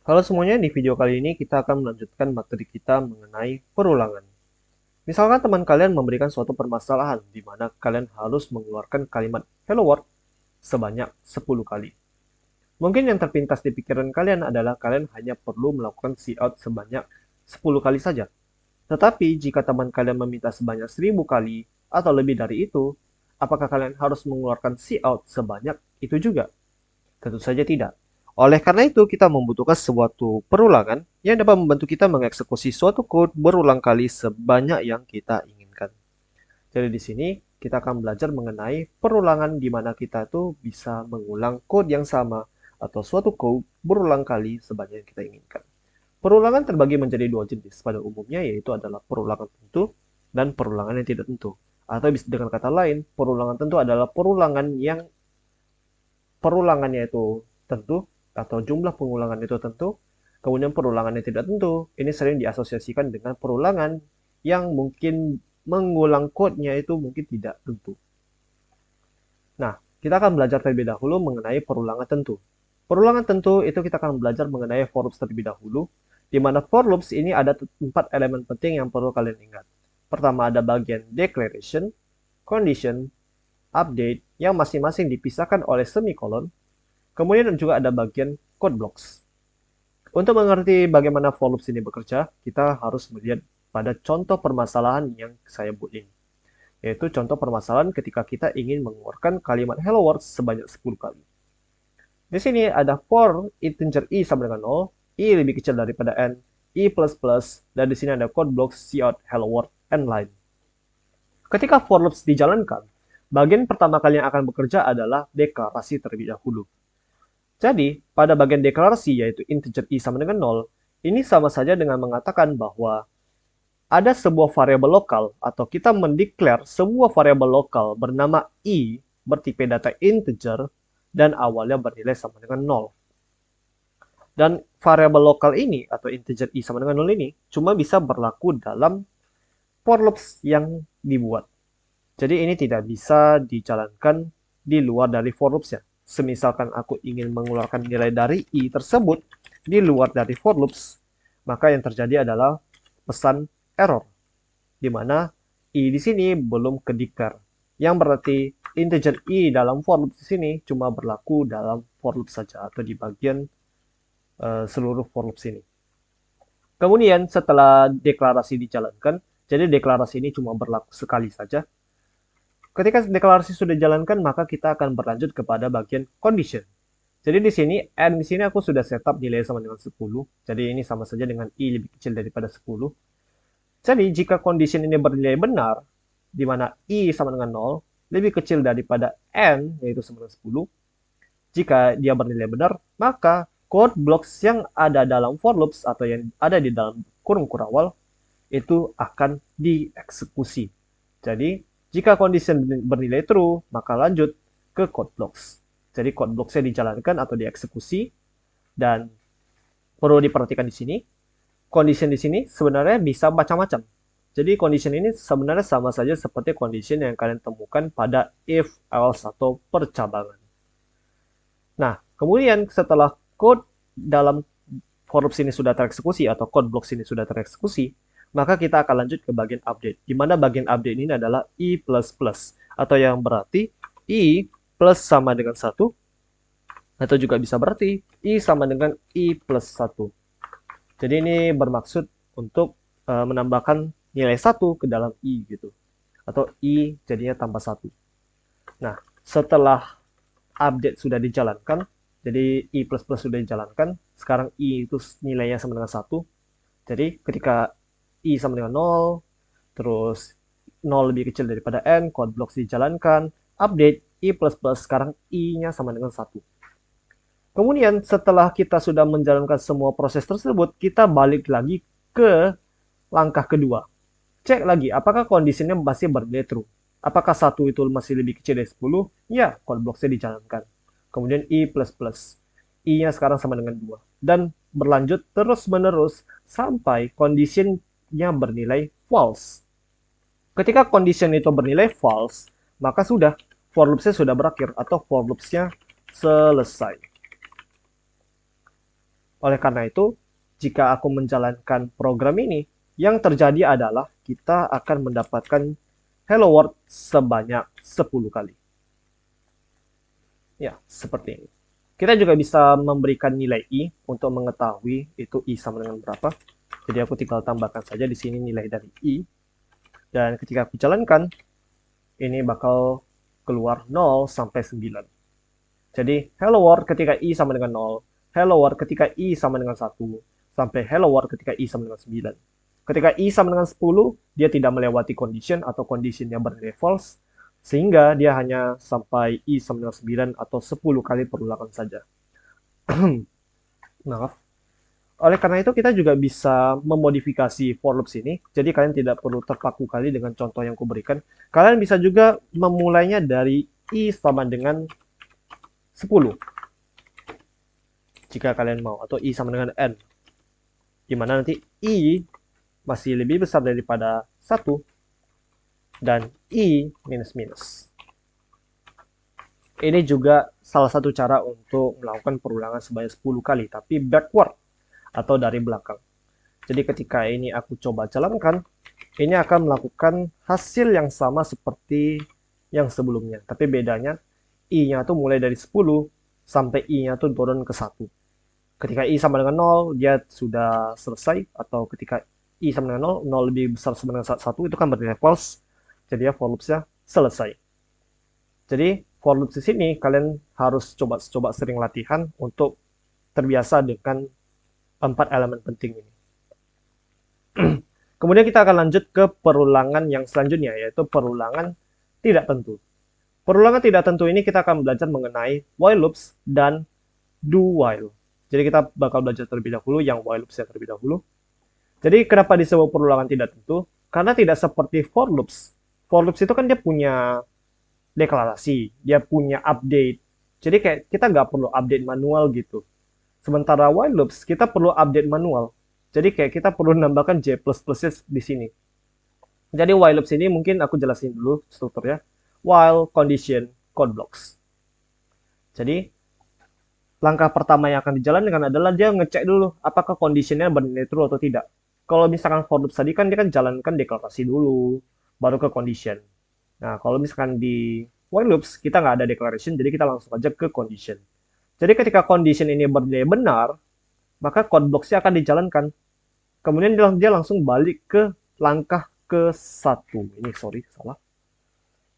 Halo semuanya, di video kali ini kita akan melanjutkan materi kita mengenai perulangan. Misalkan teman kalian memberikan suatu permasalahan di mana kalian harus mengeluarkan kalimat hello world sebanyak 10 kali. Mungkin yang terpintas di pikiran kalian adalah kalian hanya perlu melakukan cout sebanyak 10 kali saja. Tetapi jika teman kalian meminta sebanyak 1000 kali atau lebih dari itu, apakah kalian harus mengeluarkan cout sebanyak itu juga? Tentu saja tidak. Oleh karena itu, kita membutuhkan suatu perulangan yang dapat membantu kita mengeksekusi suatu code berulang kali sebanyak yang kita inginkan. Jadi di sini kita akan belajar mengenai perulangan di mana kita tuh bisa mengulang code yang sama atau suatu code berulang kali sebanyak yang kita inginkan. Perulangan terbagi menjadi dua jenis pada umumnya, yaitu adalah perulangan tentu dan perulangan yang tidak tentu. Atau dengan kata lain, perulangan tentu adalah perulangan yang perulangannya itu tentu atau jumlah pengulangan itu tentu, kemudian perulangannya tidak tentu. Ini sering diasosiasikan dengan perulangan yang mungkin mengulang code-nya itu mungkin tidak tentu. Nah, kita akan belajar terlebih dahulu mengenai perulangan tentu. Perulangan tentu itu kita akan belajar mengenai for loops terlebih dahulu, di mana for loops ini ada 4 elemen penting yang perlu kalian ingat. Pertama ada bagian declaration, condition, update yang masing-masing dipisahkan oleh semikolon. Kemudian juga ada bagian code blocks. Untuk mengerti bagaimana for loops ini bekerja, kita harus melihat pada contoh permasalahan yang saya buat ini. Yaitu contoh permasalahan ketika kita ingin mengeluarkan kalimat hello world sebanyak 10 kali. Di sini ada for integer i sama dengan 0, i lebih kecil daripada n, i plus plus, dan di sini ada code blocks cout hello world and line. Ketika for loops dijalankan, bagian pertama kali yang akan bekerja adalah deklarasi terlebih dahulu. Jadi, pada bagian deklarasi yaitu integer i sama dengan 0, ini sama saja dengan mengatakan bahwa ada sebuah variabel lokal atau kita mendeklar sebuah variabel lokal bernama i bertipe data integer dan awalnya bernilai sama dengan 0. Dan variabel lokal ini atau integer i sama dengan 0 ini cuma bisa berlaku dalam for loops yang dibuat. Jadi ini tidak bisa dijalankan di luar dari for loops ya. Semisalkan aku ingin mengeluarkan nilai dari i tersebut di luar dari for loops, maka yang terjadi adalah pesan error, di mana i di sini belum kedeklar. Yang berarti integer i dalam for loops di sini cuma berlaku dalam for loops saja atau di bagian seluruh for loops ini. Kemudian setelah deklarasi dijalankan, jadi deklarasi ini cuma berlaku sekali saja. Ketika deklarasi sudah dijalankan, maka kita akan berlanjut kepada bagian condition. Jadi di sini n di sini aku sudah setup nilai sama dengan 10. Jadi ini sama saja dengan i lebih kecil daripada 10. Jadi jika condition ini bernilai benar, di mana i sama dengan 0, lebih kecil daripada n, yaitu sama dengan 10. Jika dia bernilai benar, maka code blocks yang ada dalam for loops atau yang ada di dalam kurung kurawal itu akan dieksekusi. Jadi jika condition bernilai true, maka lanjut ke code blocks. Jadi code blocks-nya dijalankan atau dieksekusi, dan perlu diperhatikan di sini, condition di sini sebenarnya bisa macam-macam. Jadi condition ini sebenarnya sama saja seperti condition yang kalian temukan pada if, else, atau percabangan. Nah, kemudian setelah code dalam for loops ini sudah tereksekusi atau code blocks ini sudah tereksekusi, maka kita akan lanjut ke bagian update, di mana bagian update ini adalah i++, atau yang berarti i plus sama dengan 1, atau juga bisa berarti i sama dengan i plus 1. Jadi ini bermaksud untuk menambahkan nilai 1 ke dalam i gitu, atau i jadinya tambah 1. Nah, setelah update sudah dijalankan, jadi i++ sudah dijalankan, sekarang i itu nilainya sama dengan 1. Jadi ketika i sama dengan 0, terus 0 lebih kecil daripada n, code blocks dijalankan, update, i++, sekarang i-nya sama dengan 1. Kemudian setelah kita sudah menjalankan semua proses tersebut, kita balik lagi ke langkah kedua. Cek lagi, apakah kondisinya masih bernilai true. Apakah 1 itu masih lebih kecil dari 10? Ya, code blocks-nya dijalankan. Kemudian i++. I-nya sekarang sama dengan 2. Dan berlanjut terus-menerus sampai condition-nya bernilai false. Ketika condition itu bernilai false, maka sudah, for loops-nya sudah berakhir atau for loops-nya selesai. Oleh karena itu, jika aku menjalankan program ini, yang terjadi adalah kita akan mendapatkan hello world sebanyak 10 kali. Ya, seperti ini. Kita juga bisa memberikan nilai i untuk mengetahui itu i sama dengan berapa. Jadi aku tinggal tambahkan saja di sini nilai dari i. Dan ketika aku jalankan, ini bakal keluar 0 sampai 9. Jadi hello world ketika i sama dengan 0, hello world ketika i sama dengan 1, sampai hello world ketika i sama dengan 9. Ketika i sama dengan 10, dia tidak melewati condition atau conditionnya bernilai false, sehingga dia hanya sampai i sama dengan 9 atau 10 kali perulangan saja. Maaf. Oleh karena itu, kita juga bisa memodifikasi for loops ini. Jadi kalian tidak perlu terpaku kali dengan contoh yang kuberikan. Kalian bisa juga memulainya dari i sama dengan 10. Jika kalian mau. Atau i sama dengan n. Dimana nanti i masih lebih besar daripada 1. Dan i minus-minus. Ini juga salah satu cara untuk melakukan perulangan sebanyak 10 kali. Tapi backward. Atau dari belakang. Jadi ketika ini aku coba jalankan, ini akan melakukan hasil yang sama seperti yang sebelumnya. Tapi bedanya, i-nya tuh mulai dari 10 sampai i-nya tuh turun ke 1. Ketika i sama dengan 0, dia sudah selesai. Atau ketika i sama dengan 0, 0 lebih besar sama dengan 1, itu kan bernilai false. Jadi ya for loops-nya selesai. Jadi for loops di sini, kalian harus coba sering latihan untuk terbiasa dengan 4 elemen penting ini. Kemudian kita akan lanjut ke perulangan yang selanjutnya, yaitu perulangan tidak tentu. Perulangan tidak tentu ini kita akan belajar mengenai while loops dan do while. Jadi kita bakal belajar terlebih dahulu yang while loops terlebih dahulu. Jadi kenapa disebut perulangan tidak tentu? Karena tidak seperti for loops. For loops itu kan dia punya deklarasi, dia punya update. Jadi kayak kita nggak perlu update manual gitu. Sementara while loops, kita perlu update manual. Jadi kayak kita perlu nambahkan J++ di sini. Jadi while loops ini mungkin aku jelasin dulu strukturnya. While, condition, code blocks. Jadi, langkah pertama yang akan dijalankan adalah dia ngecek dulu apakah conditionnya bernilai true atau tidak. Kalau misalkan for loops tadi kan dia kan jalankan deklarasi dulu, baru ke condition. Nah, kalau misalkan di while loops, kita nggak ada declaration, jadi kita langsung aja ke condition. Jadi ketika condition ini bernilai benar, maka code blocks-nya akan dijalankan. Kemudian dia langsung balik ke langkah ke-1. Ini sorry, salah.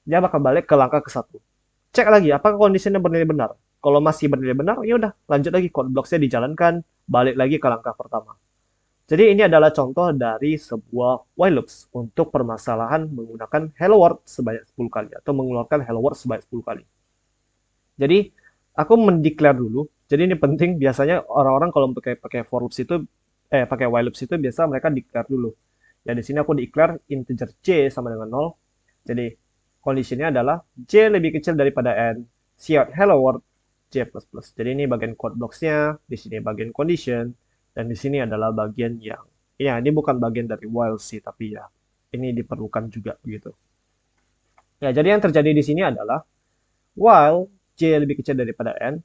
Dia bakal balik ke langkah ke-1. Cek lagi apakah condition-nya bernilai benar. Kalau masih bernilai benar, ya udah, lanjut lagi code blocks-nya dijalankan, balik lagi ke langkah pertama. Jadi ini adalah contoh dari sebuah while loops untuk permasalahan menggunakan hello world sebanyak 10 kali atau mengeluarkan hello world sebanyak 10 kali. Jadi aku mendeklar dulu. Jadi ini penting, biasanya orang-orang kalau pakai for loops itu pakai while loops itu biasa mereka declare dulu. Ya di sini aku declare integer j sama dengan 0. Jadi kondisinya adalah j lebih kecil daripada n. Cout hello world j++. Jadi ini bagian code blocks-nya, di sini bagian condition, dan di sini adalah bagian yang ya ini bukan bagian dari while sih, tapi ya ini diperlukan juga gitu. Ya, jadi yang terjadi di sini adalah while j lebih kecil daripada n,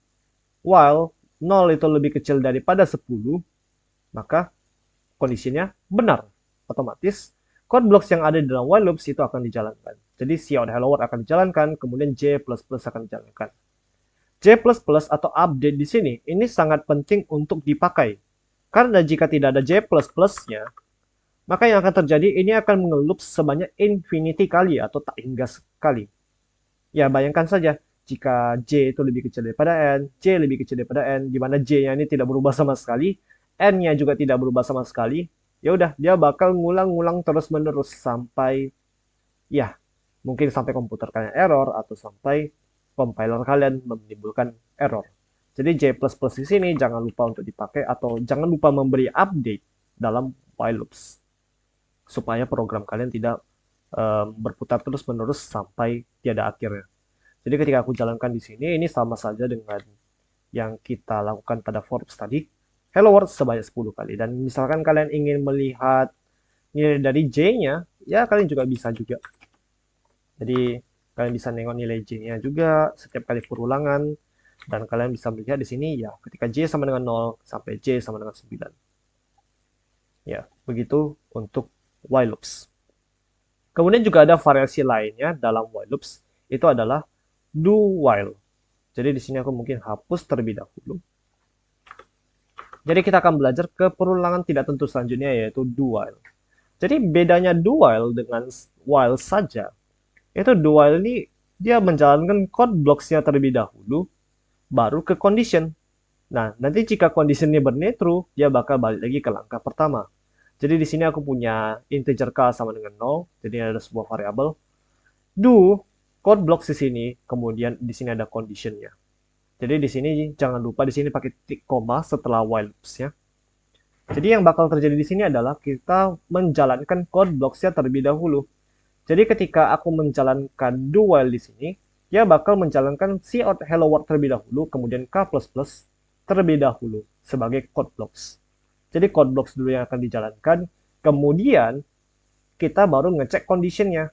while 0 itu lebih kecil daripada 10, maka kondisinya benar. Otomatis, code blocks yang ada di dalam while loops itu akan dijalankan. Jadi, cout hello world akan dijalankan, kemudian j++ akan dijalankan. J++ atau update di sini, ini sangat penting untuk dipakai. Karena jika tidak ada J++-nya, maka yang akan terjadi, ini akan mengelup sebanyak infinity kali atau tak hingga sekali. Ya, bayangkan saja, jika J itu lebih kecil daripada N, J lebih kecil daripada N, di mana J-nya ini tidak berubah sama sekali, N-nya juga tidak berubah sama sekali, ya udah dia bakal ngulang-ngulang terus-menerus sampai, ya, mungkin sampai komputer kalian error, atau sampai compiler kalian menimbulkan error. Jadi J++ di sini jangan lupa untuk dipakai, atau jangan lupa memberi update dalam while loops, supaya program kalian tidak berputar terus-menerus sampai tiada akhirnya. Jadi ketika aku jalankan di sini, ini sama saja dengan yang kita lakukan pada for loops tadi. Hello world sebanyak 10 kali. Dan misalkan kalian ingin melihat nilai dari J-nya, ya kalian juga bisa juga. Jadi kalian bisa nengok nilai J-nya juga setiap kali perulangan. Dan kalian bisa melihat di sini ya, ketika J sama dengan 0 sampai J sama dengan 9. Ya, begitu untuk while loops. Kemudian juga ada variasi lainnya dalam while loops, itu adalah do while. Jadi di sini aku mungkin hapus terlebih dahulu. Jadi kita akan belajar ke perulangan tidak tentu selanjutnya, yaitu do while. Jadi bedanya do while dengan while saja, itu do while ini dia menjalankan code blocks-nya terlebih dahulu, baru ke condition. Nah, nanti jika condition-nya bernilai true, dia bakal balik lagi ke langkah pertama. Jadi di sini aku punya integer k sama dengan 0, jadi ada sebuah variabel. Do code blocks di sini, kemudian di sini ada condition-nya. Jadi di sini jangan lupa di sini pakai titik koma setelah while loops-nya. Jadi yang bakal terjadi di sini adalah kita menjalankan code blocks-nya terlebih dahulu. Jadi ketika aku menjalankan do while di sini, dia bakal menjalankan cout hello world terlebih dahulu, kemudian k++ terlebih dahulu sebagai code blocks. Jadi code blocks dulu yang akan dijalankan, kemudian kita baru ngecek conditionnya.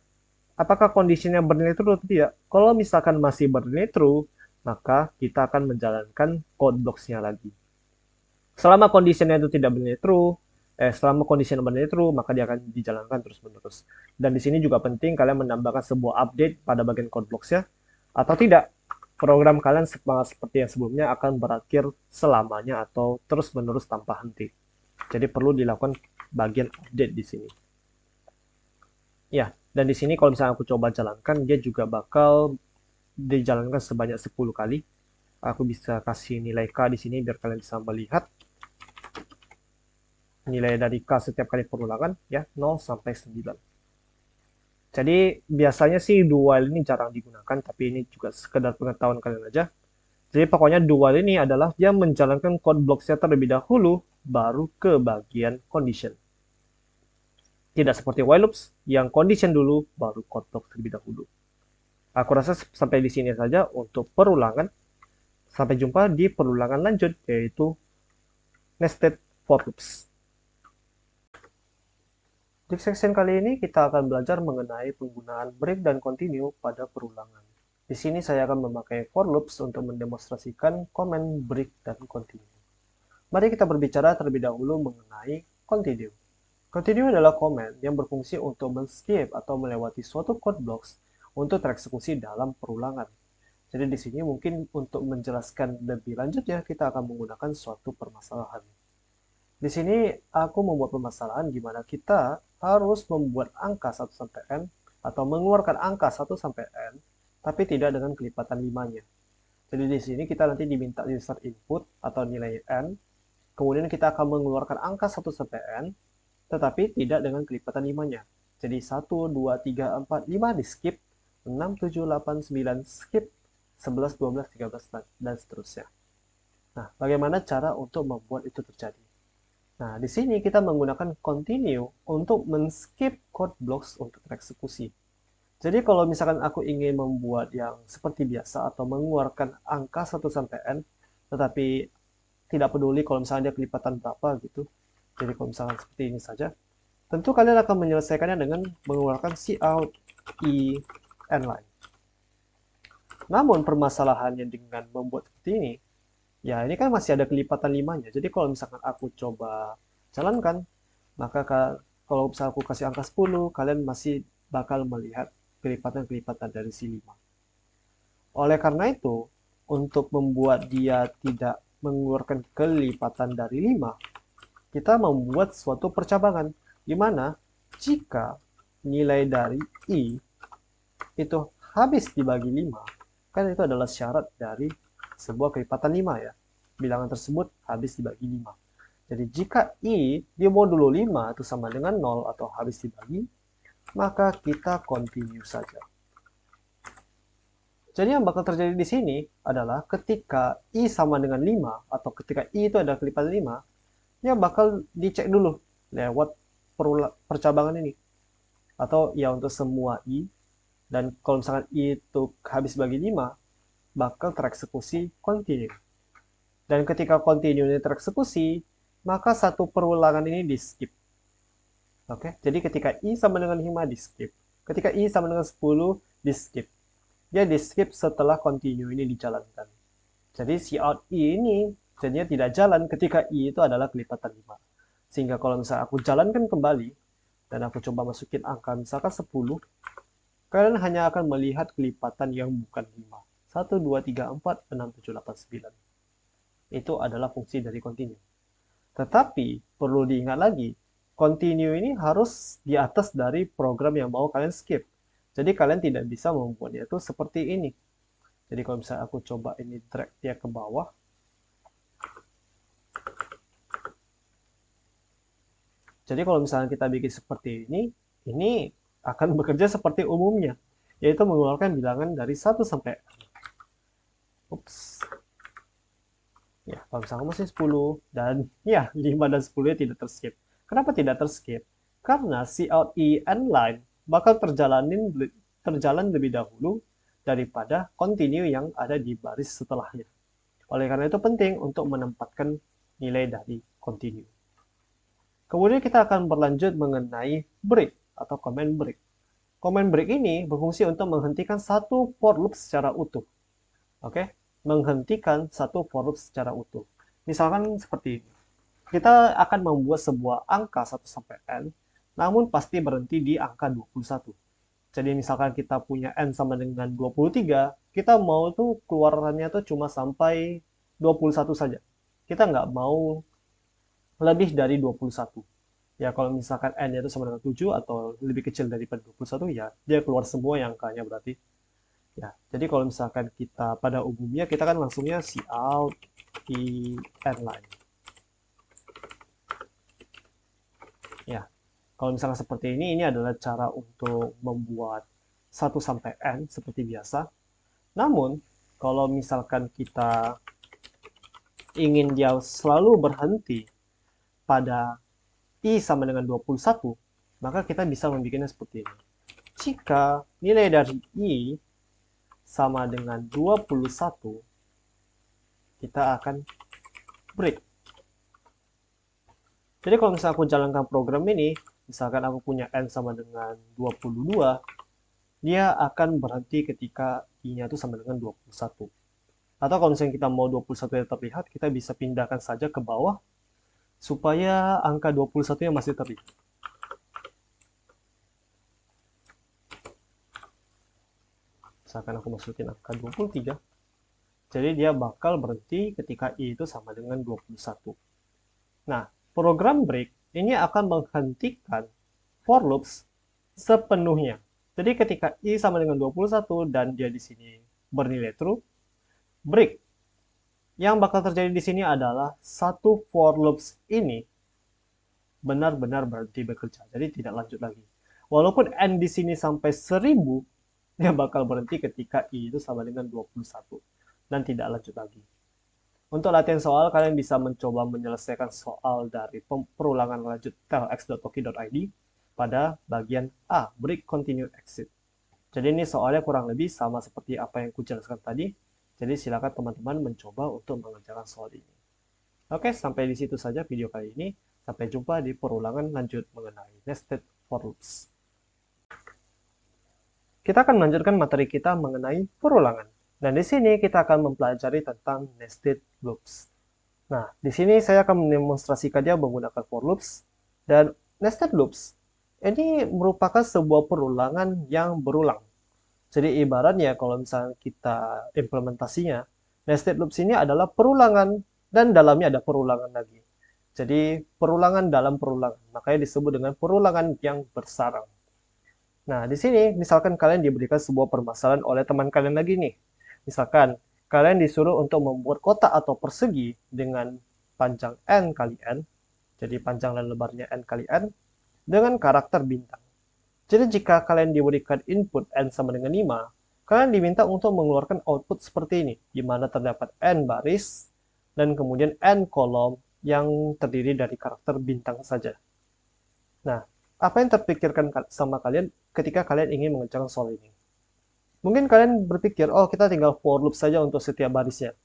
Apakah conditionnya bernilai true atau tidak? Kalau misalkan masih bernilai true, maka kita akan menjalankan code blocks-nya lagi. Selama conditionnya itu tidak bernilai true, selama condition bernilai true, maka dia akan dijalankan terus-menerus. Dan di sini juga penting kalian menambahkan sebuah update pada bagian code blocks-nya, atau tidak, program kalian seperti yang sebelumnya akan berakhir selamanya atau terus-menerus tanpa henti. Jadi perlu dilakukan bagian update di sini. Ya, dan di sini kalau misalnya aku coba jalankan, dia juga bakal dijalankan sebanyak 10 kali. Aku bisa kasih nilai K di sini biar kalian bisa melihat nilai dari K setiap kali perulangan, ya, 0 sampai 9. Jadi biasanya sih do while ini jarang digunakan, tapi ini juga sekedar pengetahuan kalian aja. Jadi pokoknya do while ini adalah dia menjalankan code blocks-nya terlebih dahulu, baru ke bagian condition. Tidak seperti while loops, yang condition dulu, baru code block terlebih dahulu. Aku rasa sampai di sini saja untuk perulangan. Sampai jumpa di perulangan lanjut, yaitu nested for loops. Di section kali ini kita akan belajar mengenai penggunaan break dan continue pada perulangan. Di sini saya akan memakai for loops untuk mendemonstrasikan komen break dan continue. Mari kita berbicara terlebih dahulu mengenai continue. Continue adalah komen yang berfungsi untuk men-skip atau melewati suatu code blocks untuk tereksekusi dalam perulangan. Jadi di sini mungkin untuk menjelaskan lebih lanjut ya, kita akan menggunakan suatu permasalahan. Di sini aku membuat permasalahan di mana kita harus membuat angka 1 sampai n atau mengeluarkan angka 1 sampai n, tapi tidak dengan kelipatan 5-nya. Jadi di sini kita nanti diminta insert input atau nilai n, kemudian kita akan mengeluarkan angka 1 sampai n, tetapi tidak dengan kelipatan 5-nya. Jadi 1, 2, 3, 4, 5 di skip, 6, 7, 8, 9 skip, 11, 12, 13, dan seterusnya. Nah, bagaimana cara untuk membuat itu terjadi? Nah, di sini kita menggunakan continue untuk men-skip code blocks untuk tereksekusi. Jadi kalau misalkan aku ingin membuat yang seperti biasa atau mengeluarkan angka 1 sampai n, tetapi tidak peduli kalau misalnya dia kelipatan berapa gitu. Jadi kalau misalkan seperti ini saja, tentu kalian akan menyelesaikannya dengan mengeluarkan cout i n line. Namun permasalahannya dengan membuat seperti ini, ya ini kan masih ada kelipatan 5-nya. Jadi kalau misalkan aku coba jalankan, maka kalau misalkan aku kasih angka 10, kalian masih bakal melihat kelipatan-kelipatan dari si 5. Oleh karena itu, untuk membuat dia tidak mengeluarkan kelipatan dari 5, kita membuat suatu percabangan, di mana jika nilai dari i itu habis dibagi 5, kan itu adalah syarat dari sebuah kelipatan 5 ya. Bilangan tersebut habis dibagi 5. Jadi jika i di modulo 5 itu sama dengan 0 atau habis dibagi, maka kita continue saja. Jadi yang bakal terjadi di sini adalah ketika i sama dengan 5 atau ketika i itu ada kelipatan 5, ya bakal dicek dulu lewat percabangan ini. Atau ya untuk semua i, dan kalau misalkan i itu habis bagi 5, bakal tereksekusi continue. Dan ketika continue ini tereksekusi, maka satu perulangan ini di skip. Oke, jadi ketika i sama dengan 5 di skip. Ketika i sama dengan 10 di skip. Dia di skip setelah continue ini dijalankan. Jadi cout I ini jadinya tidak jalan ketika I itu adalah kelipatan 5. Sehingga kalau misalnya aku jalankan kembali, dan aku coba masukin angka misalkan 10, kalian hanya akan melihat kelipatan yang bukan 5. 1, 2, 3, 4, 6, 7, 8, 9. Itu adalah fungsi dari continue. Tetapi perlu diingat lagi, continue ini harus di atas dari program yang mau kalian skip. Jadi kalian tidak bisa membuatnya itu seperti ini. Jadi kalau misalnya aku coba ini drag dia ke bawah, jadi kalau misalnya kita bikin seperti ini akan bekerja seperti umumnya, yaitu mengeluarkan bilangan dari 1 sampai ups. Ya, kalau misalnya masih 10 dan ya 5 dan 10 tidak terskip. Kenapa tidak terskip? Karena cout I end line bakal terjalan lebih dahulu daripada continue yang ada di baris setelahnya. Oleh karena itu penting untuk menempatkan nilai dari continue. Kemudian kita akan berlanjut mengenai break atau command break. Command break ini berfungsi untuk menghentikan satu for loop secara utuh. Oke, menghentikan satu for loop secara utuh. Misalkan seperti ini. Kita akan membuat sebuah angka 1 sampai n, namun pasti berhenti di angka 21. Jadi misalkan kita punya n sama dengan 23, kita mau tuh keluarannya tuh cuma sampai 21 saja. Kita nggak mau lebih dari 21. Ya kalau misalkan n itu sama dengan 7 atau lebih kecil daripada 21, ya dia keluar semua yang angkanya berarti. Ya, jadi kalau misalkan kita pada umumnya kita kan langsungnya cout I end line. Ya, kalau misalkan seperti ini adalah cara untuk membuat 1 sampai n seperti biasa. Namun, kalau misalkan kita ingin dia selalu berhenti pada I sama dengan 21, maka kita bisa membuatnya seperti ini. Jika nilai dari I sama dengan 21, kita akan break. Jadi kalau misalkan aku jalankan program ini, misalkan aku punya n sama dengan 22, dia akan berhenti ketika I-nya itu sama dengan 21. Atau kalau misalnya kita mau 21 yang terlihat, kita bisa pindahkan saja ke bawah supaya angka 21-nya masih terlihat. Misalkan aku masukin angka 23, jadi dia bakal berhenti ketika I itu sama dengan 21. Nah, program break ini akan menghentikan for loops sepenuhnya. Jadi ketika I sama dengan 21 dan dia di sini bernilai true, break. Yang bakal terjadi di sini adalah satu for loops ini benar-benar berhenti bekerja. Jadi tidak lanjut lagi. Walaupun N di sini sampai 1000, dia bakal berhenti ketika I itu sama dengan 21. Dan tidak lanjut lagi. Untuk latihan soal, kalian bisa mencoba menyelesaikan soal dari perulangan lanjut telx.toki.id pada bagian A, break continue exit. Jadi ini soalnya kurang lebih sama seperti apa yang kujelaskan tadi. Jadi silakan teman-teman mencoba untuk mengerjakan soal ini. Oke, sampai di situ saja video kali ini. Sampai jumpa di perulangan lanjut mengenai nested for loops. Kita akan melanjutkan materi kita mengenai perulangan. Dan di sini kita akan mempelajari tentang nested loops. Nah, di sini saya akan mendemonstrasikan dia menggunakan for loops. Dan nested loops ini merupakan sebuah perulangan yang berulang. Jadi ibaratnya kalau misalnya kita implementasinya, nested loops ini adalah perulangan dan dalamnya ada perulangan lagi. Jadi perulangan dalam perulangan, makanya disebut dengan perulangan yang bersarang. Nah, di sini misalkan kalian diberikan sebuah permasalahan oleh teman kalian lagi nih. Misalkan kalian disuruh untuk membuat kotak atau persegi dengan panjang n kali n, jadi panjang dan lebarnya n kali n, dengan karakter bintang. Jadi jika kalian diberikan input n sama dengan 5, kalian diminta untuk mengeluarkan output seperti ini, di mana terdapat n baris dan kemudian n kolom yang terdiri dari karakter bintang saja. Nah, apa yang terpikirkan sama kalian ketika kalian ingin mengerjakan soal ini? Mungkin kalian berpikir, oh kita tinggal for loop saja untuk setiap barisnya.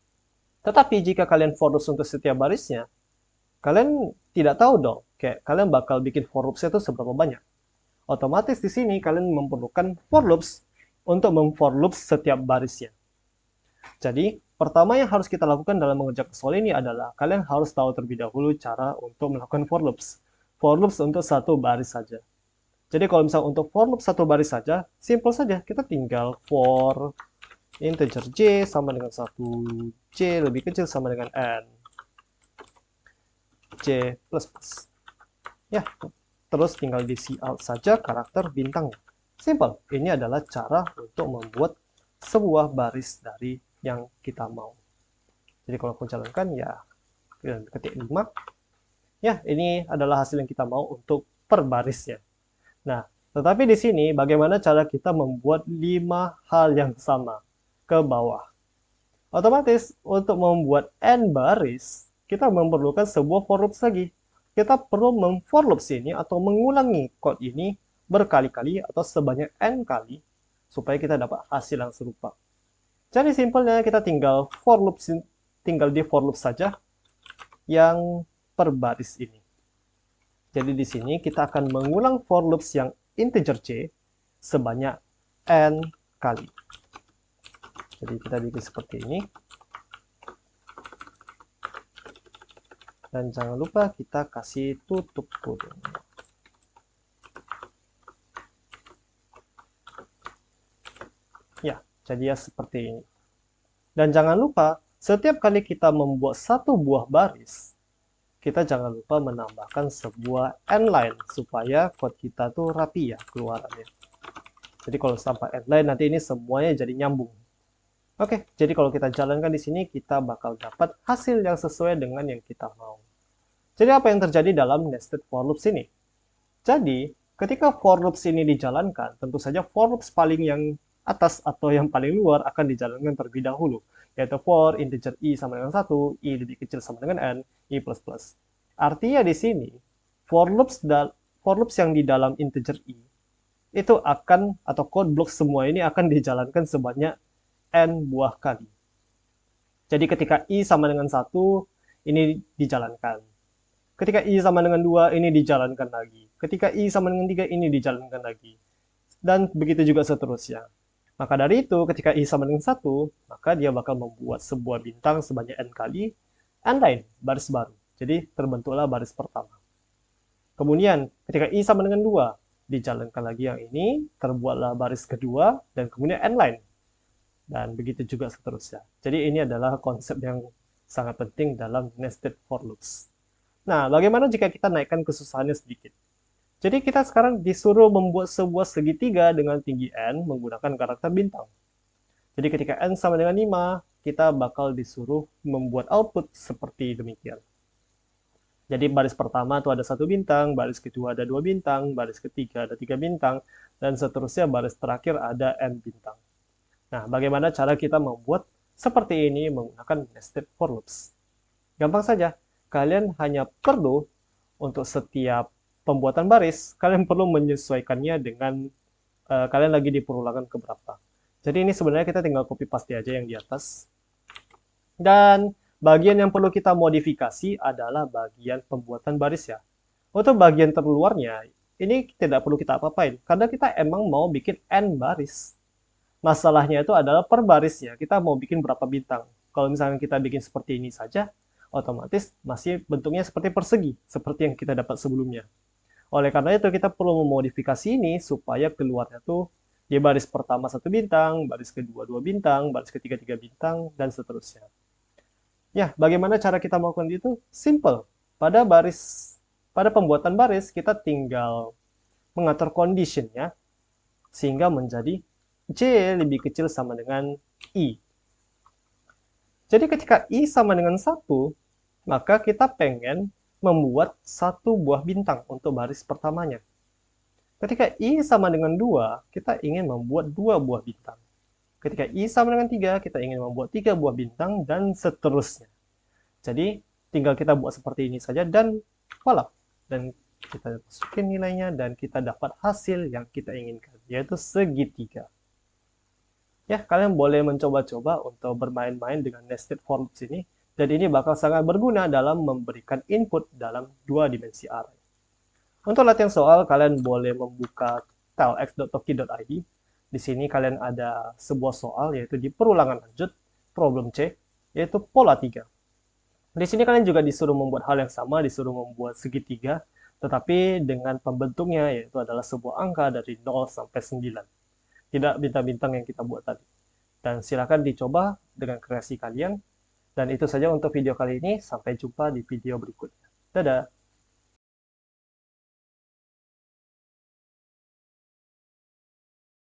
Tetapi jika kalian for loop untuk setiap barisnya, kalian tidak tahu dong, kayak kalian bakal bikin for loopsnya itu seberapa banyak. Otomatis di sini kalian memerlukan for loops untuk memfor loop setiap barisnya. Jadi, pertama yang harus kita lakukan dalam mengerjakan soal ini adalah kalian harus tahu terlebih dahulu cara untuk melakukan for loops. For loops untuk satu baris saja. Jadi kalau misalnya untuk for loop satu baris saja, simple saja. Kita tinggal for integer j sama dengan 1j lebih kecil sama dengan n j plus plus. Ya, terus tinggal diisi out saja karakter bintangnya. Simple. Ini adalah cara untuk membuat sebuah baris dari yang kita mau. Jadi kalau aku jalankan ya ketik 5. Ya, ini adalah hasil yang kita mau untuk per barisnya. Nah, tetapi di sini bagaimana cara kita membuat 5 hal yang sama ke bawah. Otomatis untuk membuat n baris, kita memerlukan sebuah for loops lagi. Kita perlu mem-for loops ini atau mengulangi code ini berkali-kali atau sebanyak n kali supaya kita dapat hasil yang serupa. Jadi simpelnya kita tinggal di for loop saja yang per baris ini. Jadi di sini kita akan mengulang for loops yang integer c sebanyak n kali. Jadi kita bikin seperti ini. Dan jangan lupa kita kasih tutup kurung. Ya, jadi ya seperti ini. Dan jangan lupa, setiap kali kita membuat satu buah baris, kita jangan lupa menambahkan sebuah end line supaya code kita tuh rapi ya keluarannya. Jadi kalau sampai end line nanti ini semuanya jadi nyambung. Oke, jadi kalau kita jalankan di sini kita bakal dapat hasil yang sesuai dengan yang kita mau. Jadi apa yang terjadi dalam nested for loops ini? Jadi, ketika for loops ini dijalankan, tentu saja for loops paling yang atas atau yang paling luar akan dijalankan terlebih dahulu, yaitu for integer i sama dengan 1, i lebih kecil sama dengan n, i plus plus. Artinya di sini, for loops yang di dalam integer i, itu akan, atau code block semua ini akan dijalankan sebanyak n buah kali. Jadi ketika i sama dengan 1, ini dijalankan. Ketika i sama dengan 2, ini dijalankan lagi. Ketika i sama dengan 3, ini dijalankan lagi. Dan begitu juga seterusnya. Maka dari itu, ketika i sama dengan 1, maka dia bakal membuat sebuah bintang sebanyak n kali, n line, baris baru. Jadi terbentuklah baris pertama. Kemudian, ketika i sama dengan 2, dijalankan lagi yang ini, terbuatlah baris kedua, dan kemudian n line. Dan begitu juga seterusnya. Jadi ini adalah konsep yang sangat penting dalam nested for loops. Nah, bagaimana jika kita naikkan kesusahannya sedikit? Jadi kita sekarang disuruh membuat sebuah segitiga dengan tinggi n menggunakan karakter bintang. Jadi ketika n sama dengan 5, kita bakal disuruh membuat output seperti demikian. Jadi baris pertama itu ada 1 bintang, baris kedua ada 2 bintang, baris ketiga ada 3 bintang, dan seterusnya baris terakhir ada n bintang. Nah, bagaimana cara kita membuat seperti ini menggunakan nested for loops? Gampang saja, kalian hanya perlu untuk setiap pembuatan baris, kalian perlu menyesuaikannya dengan kalian lagi di perulangan keberapa. Jadi ini sebenarnya kita tinggal copy paste aja yang di atas. Dan bagian yang perlu kita modifikasi adalah bagian pembuatan baris ya. Untuk bagian terluarnya, ini tidak perlu kita apa-apain, karena kita emang mau bikin n baris. Masalahnya itu adalah per barisnya, kita mau bikin berapa bintang. Kalau misalnya kita bikin seperti ini saja, otomatis masih bentuknya seperti persegi, seperti yang kita dapat sebelumnya. Oleh karena itu, kita perlu memodifikasi ini supaya keluarnya tuh di baris pertama 1 bintang, baris kedua 2 bintang, baris ketiga 3 bintang, dan seterusnya. Ya, bagaimana cara kita melakukan itu? Simple. Pada pembuatan baris, kita tinggal mengatur condition-nya sehingga menjadi J lebih kecil sama dengan I. Jadi ketika I sama dengan 1, maka kita pengen membuat 1 buah bintang untuk baris pertamanya. Ketika I sama dengan 2, kita ingin membuat 2 buah bintang. Ketika I sama dengan 3, kita ingin membuat 3 buah bintang, dan seterusnya. Jadi, tinggal kita buat seperti ini saja, dan voila. Dan kita masukin nilainya, dan kita dapat hasil yang kita inginkan, yaitu segitiga. Ya, kalian boleh mencoba-coba untuk bermain-main dengan nested for loops ini, dan ini bakal sangat berguna dalam memberikan input dalam 2 dimensi array. Untuk latihan soal, kalian boleh membuka tilex.toki.id. Di sini kalian ada sebuah soal, yaitu di perulangan lanjut, problem C, yaitu pola 3. Di sini kalian juga disuruh membuat hal yang sama, disuruh membuat segitiga, tetapi dengan pembentuknya yaitu adalah sebuah angka dari 0 sampai 9. Tidak bintang-bintang yang kita buat tadi. Dan silakan dicoba dengan kreasi kalian. Dan itu saja untuk video kali ini. Sampai jumpa di video berikutnya. Dadah!